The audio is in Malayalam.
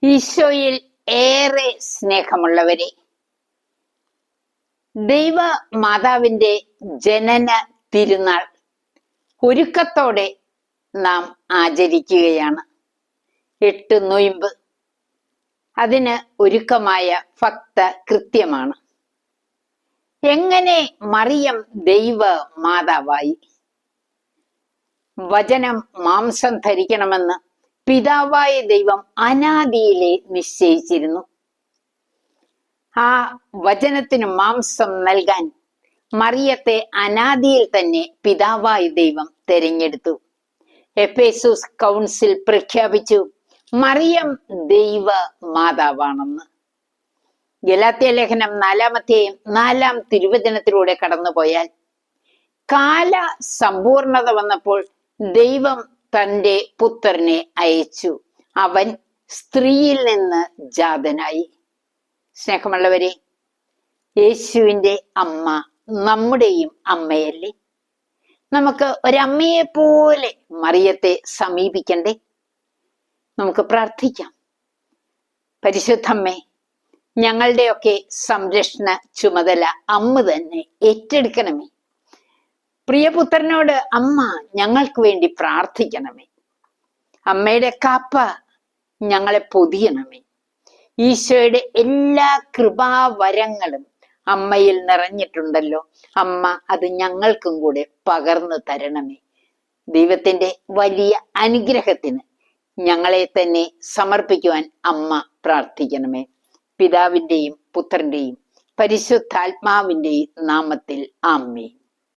ഈശോയിൽ ഏറെ സ്നേഹമുള്ളവരെ, ദൈവ മാതാവിന്റെ ജനന തിരുനാൾ ഒരുക്കത്തോടെ നാം ആചരിക്കുകയാണ്. 8 നൊയിമ്പ് അതിന് ഒരുക്കമായ ഭക്ത കൃത്യമാണ്. എങ്ങനെ മറിയം ദൈവ മാതാവായി? വചനം മാംസം ധരിക്കണമെന്ന് പിതാവായ ദൈവം അനാദിയിലെ നിശ്ചയിച്ചിരുന്നു. ആ വചനത്തിന് മാംസം നൽകാൻ മറിയത്തെ അനാദിയിൽ തന്നെ പിതാവായ ദൈവം തെരഞ്ഞെടുത്തു. എഫേസൂസ് കൗൺസിൽ പ്രഖ്യാപിച്ചു, മറിയം ദൈവ മാതാവാണെന്ന്. ഗലാത്യ ലേഖനം 4-ാം അധ്യായം 4-ാം തിരുവചനത്തിലൂടെ കടന്നുപോയാൽ, കാല സമ്പൂർണത വന്നപ്പോൾ ദൈവം തന്റെ പുത്രനെ അയച്ചു, അവൻ സ്ത്രീയിൽ നിന്ന് ജാതനായി. സ്നേഹമുള്ളവരെ, യേശുവിന്റെ അമ്മ നമ്മുടെയും അമ്മയല്ലേ? നമുക്ക് ഒരമ്മയെ പോലെ മറിയത്തെ സമീപിക്കണ്ടേ? നമുക്ക് പ്രാർത്ഥിക്കാം. പരിശുദ്ധമ്മേ, ഞങ്ങളുടെയൊക്കെ സംരക്ഷണ ചുമതല അമ്മ തന്നെ ഏറ്റെടുക്കണമേ. പ്രിയപുത്രനോട് അമ്മ ഞങ്ങൾക്ക് വേണ്ടി പ്രാർത്ഥിക്കണമേ. അമ്മയുടെ കാപ്പ ഞങ്ങളെ പൊതിയണമേ. ഈശോയുടെ എല്ലാ കൃപാവരങ്ങളും അമ്മയിൽ നിറഞ്ഞിട്ടുണ്ടല്ലോ. അമ്മ അത് ഞങ്ങൾക്കും കൂടെ പകർന്നു തരണമേ. ദൈവത്തിന്റെ വലിയ അനുഗ്രഹത്തിന് ഞങ്ങളെ തന്നെ സമർപ്പിക്കുവാൻ അമ്മ പ്രാർത്ഥിക്കണമേ. പിതാവിന്റെയും പുത്രന്റെയും പരിശുദ്ധാത്മാവിന്റെയും നാമത്തിൽ ആമേൻ.